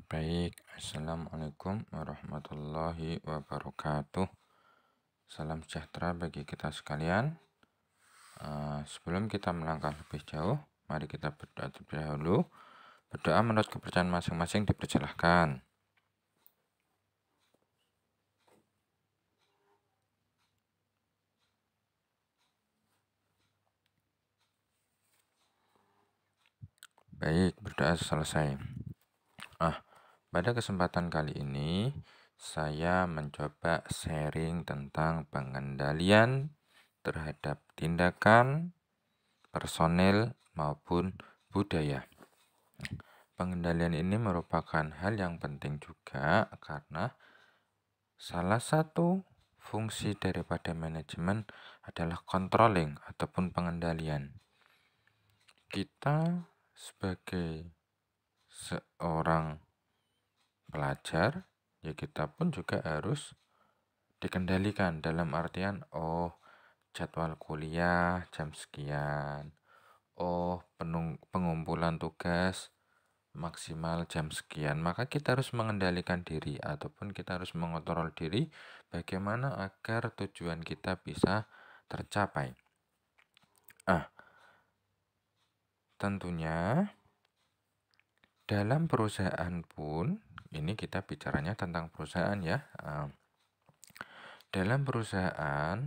Baik, Assalamualaikum warahmatullahi wabarakatuh. Salam sejahtera bagi kita sekalian. Sebelum kita melangkah lebih jauh, mari kita berdoa terlebih dahulu. Berdoa menurut kepercayaan masing-masing dipersilahkan. Baik, berdoa selesai. Pada kesempatan kali ini, saya mencoba sharing tentang pengendalian terhadap tindakan, personil, maupun budaya. Pengendalian ini merupakan hal yang penting juga karena salah satu fungsi daripada manajemen adalah controlling ataupun pengendalian. Kita sebagai seorang pelajar, ya kita pun juga harus dikendalikan dalam artian jadwal kuliah jam sekian, pengumpulan tugas maksimal jam sekian, maka kita harus mengendalikan diri ataupun kita harus mengontrol diri bagaimana agar tujuan kita bisa tercapai. Tentunya dalam perusahaan pun, ini kita bicaranya tentang perusahaan ya. Dalam perusahaan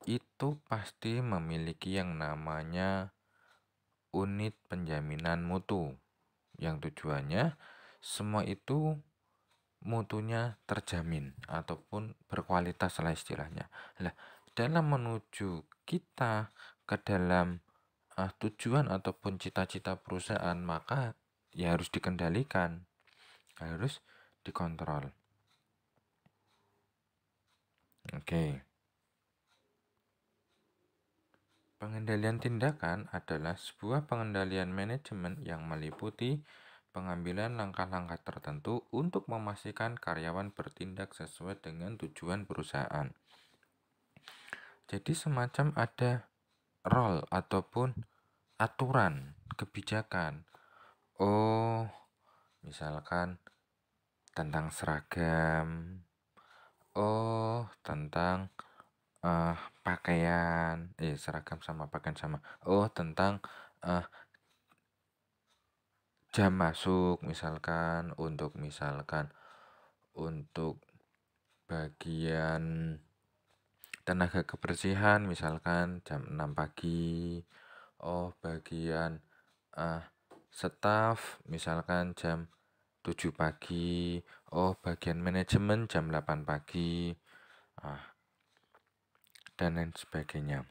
itu pasti memiliki yang namanya unit penjaminan mutu, yang tujuannya semua itu mutunya terjamin ataupun berkualitas lah istilahnya. Nah, dalam menuju kita ke dalam tujuan ataupun cita-cita perusahaan, maka ya harus dikendalikan, harus dikontrol. Oke. Pengendalian tindakan adalah sebuah pengendalian manajemen yang meliputi pengambilan langkah-langkah tertentu untuk memastikan karyawan bertindak sesuai dengan tujuan perusahaan. Jadi semacam ada role ataupun aturan kebijakan. Misalkan tentang seragam. Tentang pakaian. Seragam sama pakaian sama. Tentang jam masuk misalkan untuk bagian tenaga kebersihan misalkan jam 6 pagi. Bagian staf misalkan jam 7 pagi. Bagian manajemen jam 8 pagi. Dan lain sebagainya.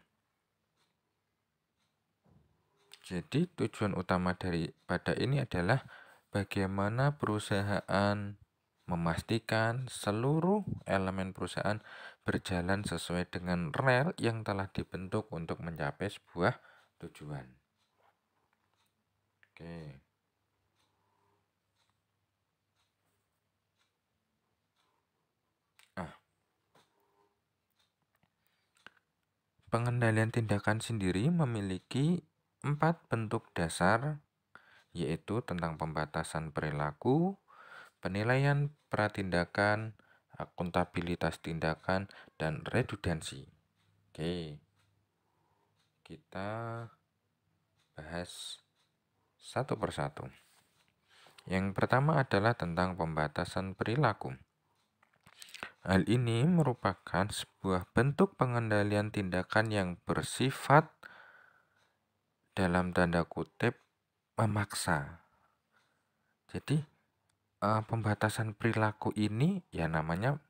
Jadi tujuan utama daripada ini adalah bagaimana perusahaan memastikan seluruh elemen perusahaan berjalan sesuai dengan rel yang telah dibentuk untuk mencapai sebuah tujuan. Oke. Pengendalian tindakan sendiri memiliki 4 bentuk dasar, yaitu tentang pembatasan perilaku, penilaian pratindakan, akuntabilitas tindakan, dan redundansi. Oke, kita bahas satu persatu. Yang pertama adalah tentang pembatasan perilaku. Hal ini merupakan sebuah bentuk pengendalian tindakan yang bersifat dalam tanda kutip memaksa. Jadi pembatasan perilaku ini ya namanya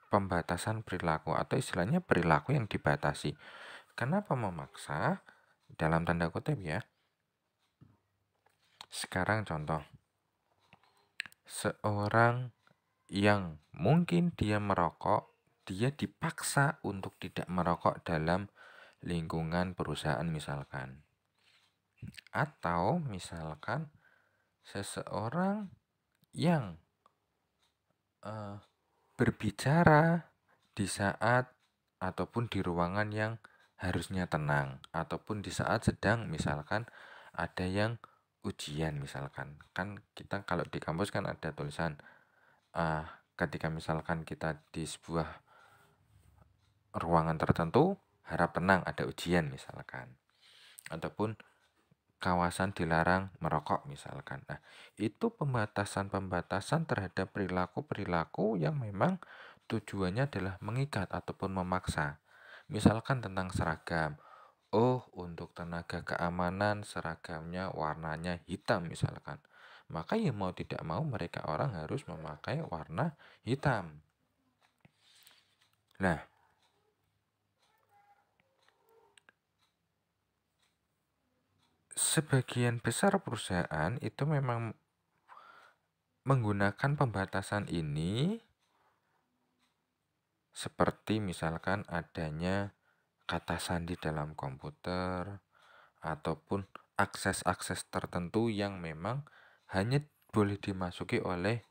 pembatasan perilaku atau istilahnya perilaku yang dibatasi. Kenapa memaksa? Dalam tanda kutip ya. Sekarang contoh. Seorang yang mungkin dia merokok, dia dipaksa untuk tidak merokok dalam lingkungan perusahaan misalkan. Atau misalkan seseorang yang berbicara di saat ataupun di ruangan yang harusnya tenang, ataupun di saat sedang misalkan ada yang ujian misalkan. Kan kita kalau di kampus kan ada tulisan ketika misalkan kita di sebuah ruangan tertentu harap tenang ada ujian misalkan. Ataupun kawasan dilarang merokok misalkan. Nah, itu pembatasan-pembatasan terhadap perilaku-perilaku yang memang tujuannya adalah mengikat ataupun memaksa. Misalkan tentang seragam. Oh, untuk tenaga keamanan seragamnya warnanya hitam misalkan. Maka ya mau tidak mau mereka orang harus memakai warna hitam. Nah, sebagian besar perusahaan itu memang menggunakan pembatasan ini seperti misalkan adanya kata sandi dalam komputer ataupun akses-akses tertentu yang memang hanya boleh dimasuki oleh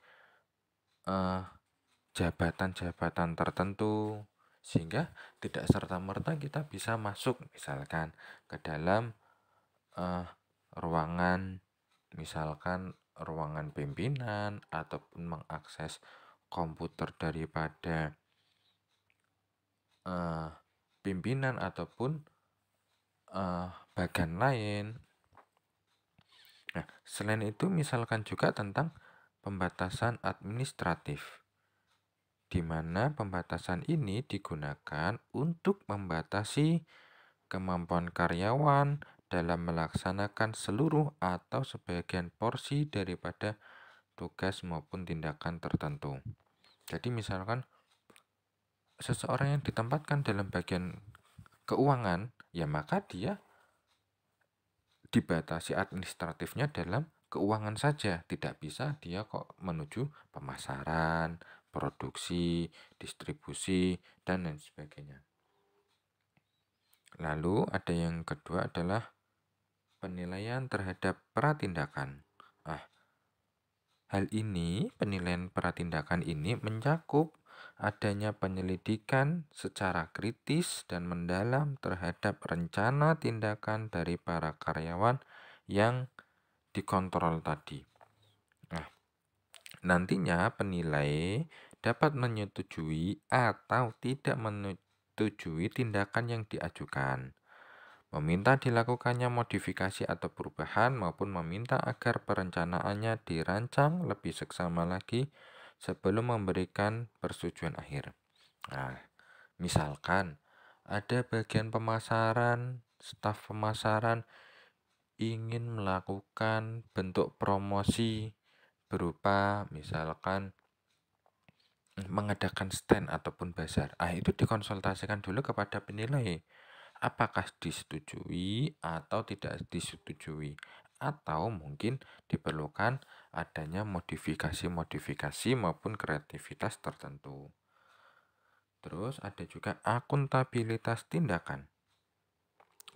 jabatan-jabatan tertentu, sehingga tidak serta-merta kita bisa masuk misalkan ke dalam ruangan, misalkan ruangan pimpinan ataupun mengakses komputer daripada pimpinan ataupun bagian lain. Nah, selain itu misalkan juga tentang pembatasan administratif, di mana pembatasan ini digunakan untuk membatasi kemampuan karyawan dalam melaksanakan seluruh atau sebagian porsi daripada tugas maupun tindakan tertentu. Jadi misalkan seseorang yang ditempatkan dalam bagian keuangan, ya maka dia dibatasi administratifnya dalam keuangan saja, tidak bisa dia kok menuju pemasaran, produksi, distribusi, dan lain sebagainya. Lalu ada yang kedua adalah penilaian terhadap pratindakan. Hal ini, penilaian pratindakan ini mencakup adanya penyelidikan secara kritis dan mendalam terhadap rencana tindakan dari para karyawan yang dikontrol tadi. Nah, nantinya penilai dapat menyetujui atau tidak menyetujui tindakan yang diajukan, meminta dilakukannya modifikasi atau perubahan, maupun meminta agar perencanaannya dirancang lebih seksama lagi sebelum memberikan persetujuan akhir. Nah, misalkan ada bagian pemasaran, staf pemasaran ingin melakukan bentuk promosi berupa misalkan mengadakan stand ataupun bazar. Itu dikonsultasikan dulu kepada penilai. Apakah disetujui atau tidak disetujui, atau mungkin diperlukan adanya modifikasi-modifikasi maupun kreativitas tertentu. Terus ada juga akuntabilitas tindakan,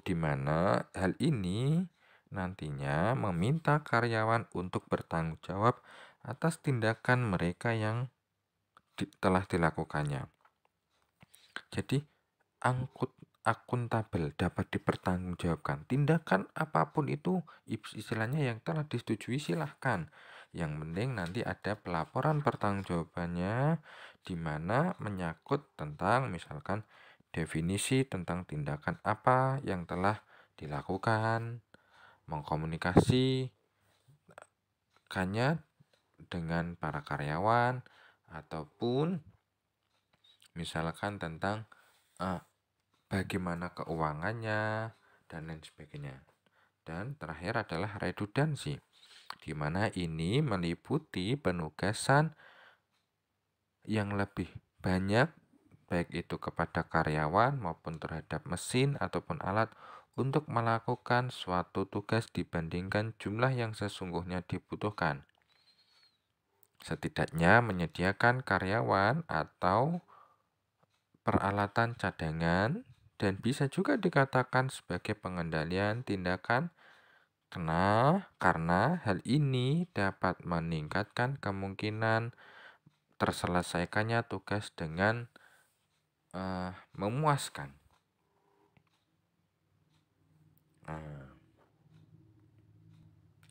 di mana hal ini nantinya meminta karyawan untuk bertanggung jawab atas tindakan mereka yang telah dilakukannya. Jadi akuntabel, dapat dipertanggungjawabkan. Tindakan apapun itu istilahnya yang telah disetujui silahkan. Yang penting nanti ada pelaporan pertanggungjawabannya di mana menyangkut tentang misalkan definisi tentang tindakan apa yang telah dilakukan, mengkomunikasikannya dengan para karyawan, ataupun misalkan tentang bagaimana keuangannya, dan lain sebagainya. Dan terakhir adalah redundansi, di mana ini meliputi penugasan yang lebih banyak, baik itu kepada karyawan maupun terhadap mesin ataupun alat untuk melakukan suatu tugas dibandingkan jumlah yang sesungguhnya dibutuhkan. Setidaknya menyediakan karyawan atau peralatan cadangan, dan bisa juga dikatakan sebagai pengendalian tindakan karena hal ini dapat meningkatkan kemungkinan terselesaikannya tugas dengan memuaskan.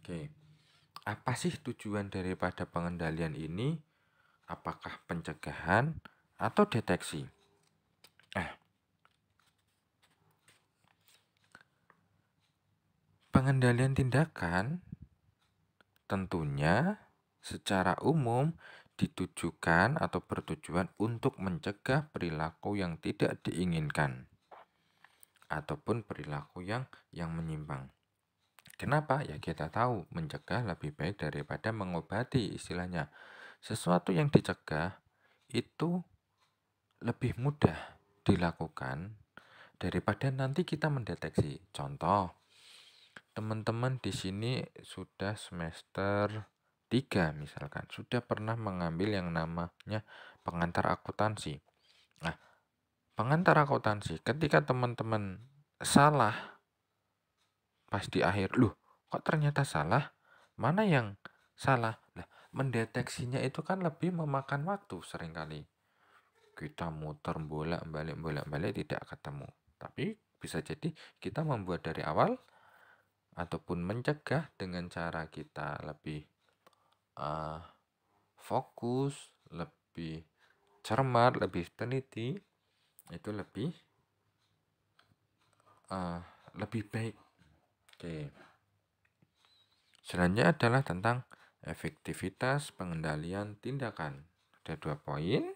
Oke, apa sih tujuan daripada pengendalian ini? Apakah pencegahan atau deteksi? Nah, pengendalian tindakan tentunya secara umum ditujukan atau bertujuan untuk mencegah perilaku yang tidak diinginkan ataupun perilaku yang menyimpang. Kenapa? Ya kita tahu mencegah lebih baik daripada mengobati istilahnya. Sesuatu yang dicegah itu lebih mudah dilakukan daripada nanti kita mendeteksi. Contoh, teman-teman di sini sudah semester 3 misalkan, sudah pernah mengambil yang namanya pengantar akuntansi. Nah, pengantar akuntansi ketika teman-teman salah pas di akhir, loh kok ternyata salah? Mana yang salah? Nah, mendeteksinya itu kan lebih memakan waktu seringkali. Kita muter bolak-balik tidak ketemu. Tapi bisa jadi kita membuat dari awal ataupun mencegah dengan cara kita lebih fokus, lebih cermat, lebih teliti, itu lebih baik. Oke. Selanjutnya adalah tentang efektivitas pengendalian tindakan. Ada 2 poin,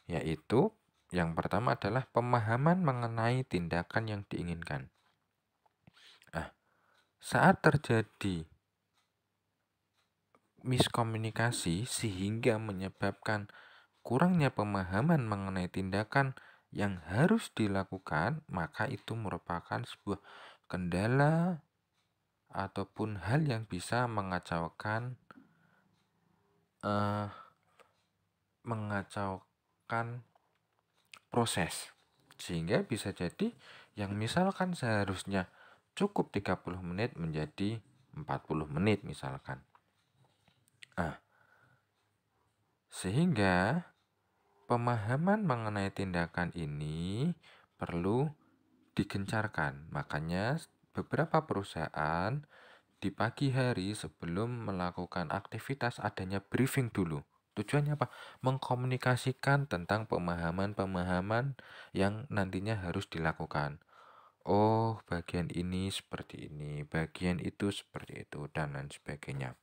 yaitu yang pertama adalah pemahaman mengenai tindakan yang diinginkan. Saat terjadi miskomunikasi sehingga menyebabkan kurangnya pemahaman mengenai tindakan yang harus dilakukan, maka itu merupakan sebuah kendala ataupun hal yang bisa mengacaukan proses. Sehingga bisa jadi yang misalkan seharusnya cukup 30 menit menjadi 40 menit misalkan. Sehingga pemahaman mengenai tindakan ini perlu digencarkan. Makanya beberapa perusahaan di pagi hari sebelum melakukan aktivitas adanya briefing dulu. Tujuannya apa? Mengkomunikasikan tentang pemahaman-pemahaman yang nantinya harus dilakukan. Oh, bagian ini seperti ini, bagian itu seperti itu, dan lain sebagainya.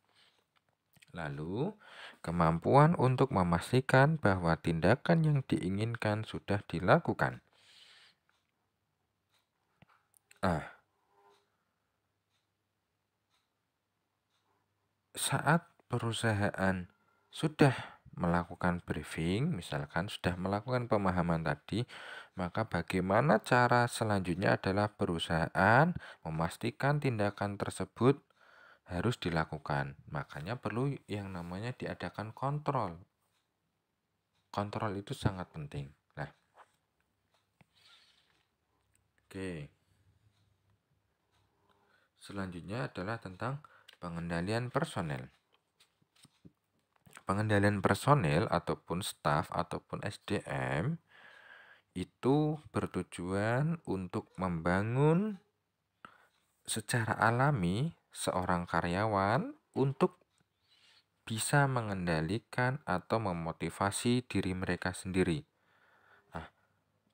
Lalu, kemampuan untuk memastikan bahwa tindakan yang diinginkan sudah dilakukan. Saat perusahaan sudah melakukan briefing, misalkan sudah melakukan pemahaman tadi, maka bagaimana cara selanjutnya adalah perusahaan memastikan tindakan tersebut harus dilakukan. Makanya perlu yang namanya diadakan kontrol. Kontrol itu sangat penting. Nah, oke. Selanjutnya adalah tentang pengendalian personel. Pengendalian personel ataupun staf ataupun SDM itu bertujuan untuk membangun secara alami seorang karyawan untuk bisa mengendalikan atau memotivasi diri mereka sendiri.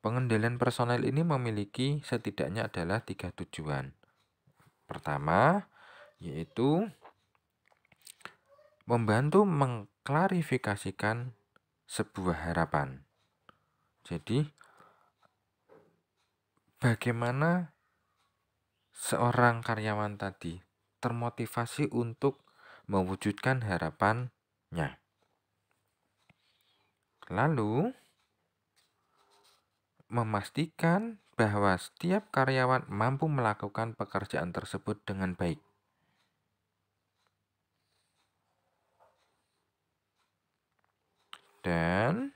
Pengendalian personel ini memiliki setidaknya adalah 3 tujuan. Pertama, yaitu membantu mengklarifikasikan sebuah harapan. Jadi, bagaimana seorang karyawan tadi termotivasi untuk mewujudkan harapannya. Lalu, memastikan bahwa setiap karyawan mampu melakukan pekerjaan tersebut dengan baik. Dan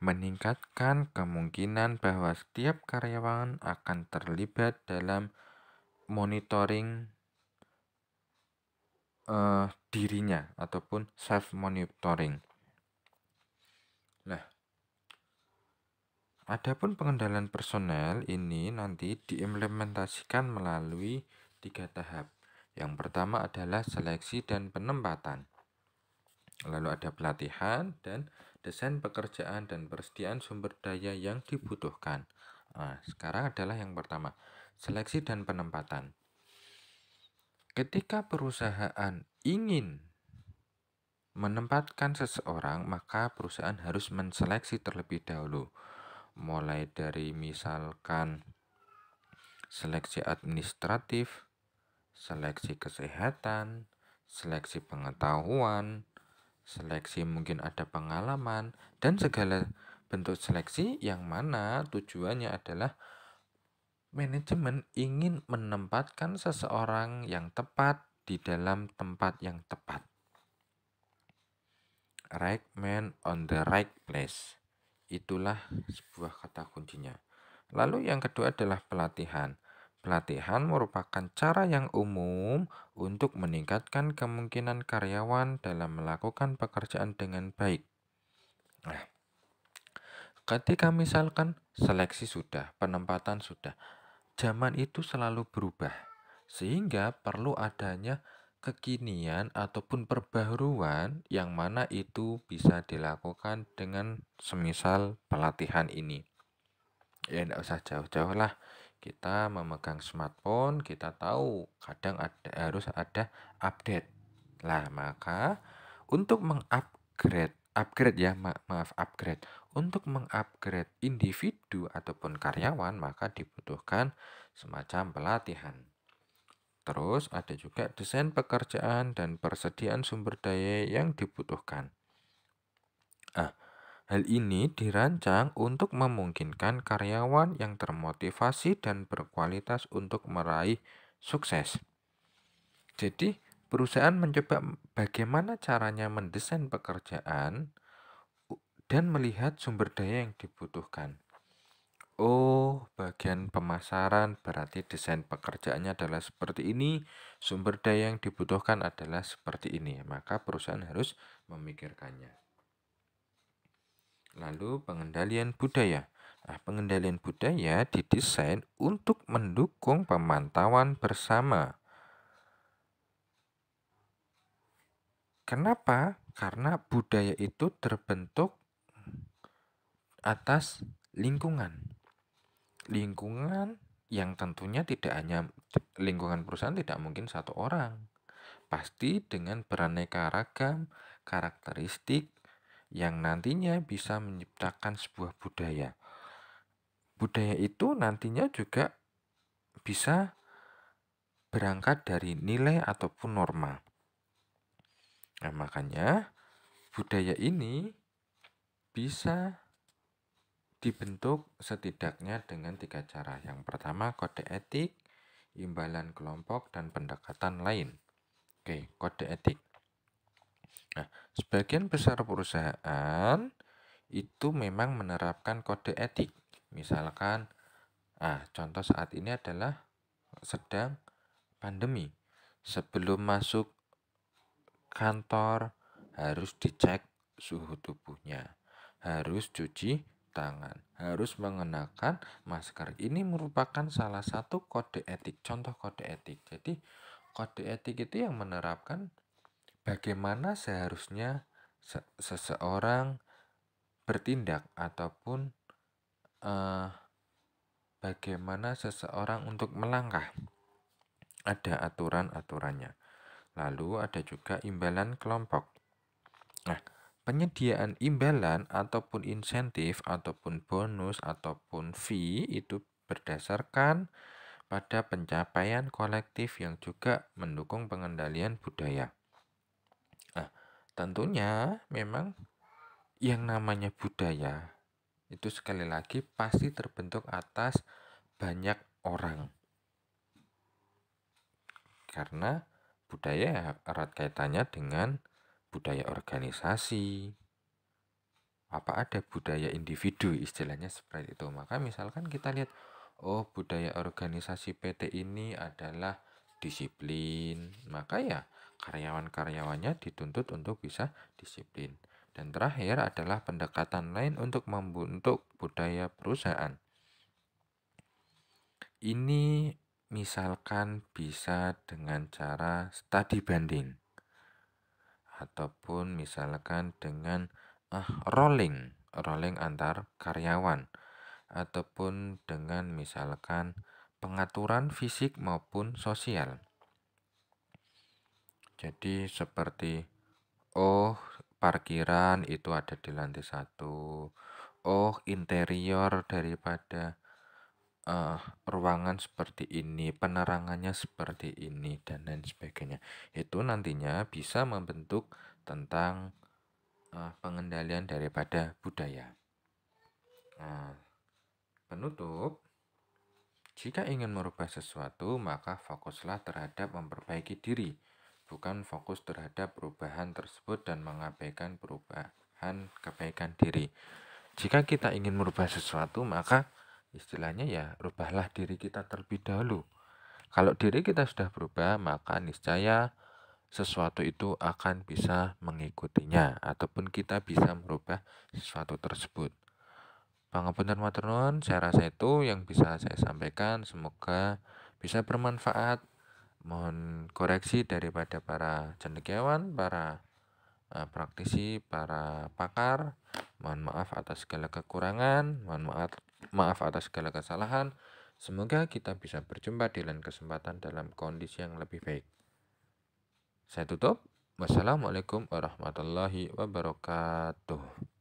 meningkatkan kemungkinan bahwa setiap karyawan akan terlibat dalam monitoring dirinya ataupun self monitoring. Nah, adapun pengendalian personel ini nanti diimplementasikan melalui 3 tahap. Yang pertama adalah seleksi dan penempatan. Lalu ada pelatihan dan desain pekerjaan dan persediaan sumber daya yang dibutuhkan. Nah, sekarang adalah yang pertama, seleksi dan penempatan. Ketika perusahaan ingin menempatkan seseorang, maka perusahaan harus menseleksi terlebih dahulu. Mulai dari misalkan seleksi administratif, seleksi kesehatan, seleksi pengetahuan, seleksi mungkin ada pengalaman, dan segala bentuk seleksi yang mana tujuannya adalah manajemen ingin menempatkan seseorang yang tepat di dalam tempat yang tepat. Right man on the right place. Itulah sebuah kata kuncinya. Lalu yang kedua adalah pelatihan. Pelatihan merupakan cara yang umum untuk meningkatkan kemungkinan karyawan dalam melakukan pekerjaan dengan baik. Nah, ketika misalkan seleksi sudah, penempatan sudah, zaman itu selalu berubah, sehingga perlu adanya kekinian ataupun perbaharuan yang mana itu bisa dilakukan dengan semisal pelatihan ini. Ya, tidak usah jauh-jauh lah. Kita memegang smartphone, kita tahu kadang harus ada update. Lah, maka untuk upgrade ya, maaf upgrade. Untuk mengupgrade individu ataupun karyawan, maka dibutuhkan semacam pelatihan. Terus ada juga desain pekerjaan dan persediaan sumber daya yang dibutuhkan. Hal ini dirancang untuk memungkinkan karyawan yang termotivasi dan berkualitas untuk meraih sukses. Jadi, perusahaan mencoba bagaimana caranya mendesain pekerjaan dan melihat sumber daya yang dibutuhkan. Oh, bagian pemasaran berarti desain pekerjaannya adalah seperti ini, sumber daya yang dibutuhkan adalah seperti ini. Maka perusahaan harus memikirkannya. Lalu pengendalian budaya. Nah, pengendalian budaya didesain untuk mendukung pemantauan bersama. Kenapa? Karena budaya itu terbentuk atas lingkungan. Lingkungan yang tentunya tidak hanya lingkungan perusahaan, tidak mungkin satu orang. Pasti dengan beraneka ragam karakteristik yang nantinya bisa menciptakan sebuah budaya. Budaya itu nantinya juga bisa berangkat dari nilai ataupun norma. Nah, makanya budaya ini bisa dibentuk setidaknya dengan 3 cara. Yang pertama, kode etik, imbalan kelompok, dan pendekatan lain. Oke, kode etik. Nah, sebagian besar perusahaan itu memang menerapkan kode etik. Misalkan, contoh saat ini adalah sedang pandemi. Sebelum masuk kantor harus dicek suhu tubuhnya, harus cuci tangan, harus mengenakan masker. Ini merupakan salah satu kode etik, contoh kode etik. Jadi kode etik itu yang menerapkan bagaimana seharusnya seseorang bertindak ataupun bagaimana seseorang untuk melangkah. Ada aturan-aturannya. Lalu ada juga imbalan kelompok. Nah, penyediaan imbalan ataupun insentif ataupun bonus ataupun fee itu berdasarkan pada pencapaian kolektif yang juga mendukung pengendalian budaya. Nah, tentunya memang yang namanya budaya itu sekali lagi pasti terbentuk atas banyak orang. Karena budaya erat kaitannya dengan budaya organisasi. Apa ada budaya individu, istilahnya seperti itu. Maka misalkan kita lihat, oh budaya organisasi PT ini adalah disiplin. Maka ya karyawan-karyawannya dituntut untuk bisa disiplin. Dan terakhir adalah pendekatan lain untuk membentuk budaya perusahaan. Ini misalkan bisa dengan cara studi banding, ataupun misalkan dengan rolling antar karyawan, ataupun dengan misalkan pengaturan fisik maupun sosial. Jadi seperti parkiran itu ada di lantai 1. Interior daripada ruangan seperti ini, penerangannya seperti ini, dan lain sebagainya. Itu nantinya bisa membentuk tentang pengendalian daripada budaya. Nah, penutup, jika ingin merubah sesuatu, maka fokuslah terhadap memperbaiki diri, bukan fokus terhadap perubahan tersebut dan mengabaikan perubahan kebaikan diri. Jika kita ingin merubah sesuatu, maka istilahnya ya rubahlah diri kita terlebih dahulu. Kalau diri kita sudah berubah, maka niscaya sesuatu itu akan bisa mengikutinya, ataupun kita bisa merubah sesuatu tersebut. Pangapunten matur nuwun, saya rasa itu yang bisa saya sampaikan. Semoga bisa bermanfaat. Mohon koreksi daripada para cendekiawan, para praktisi, para pakar. Mohon maaf atas segala kekurangan, mohon maaf atas segala kesalahan. Semoga kita bisa berjumpa di lain kesempatan dalam kondisi yang lebih baik. Saya tutup. Wassalamualaikum warahmatullahi wabarakatuh.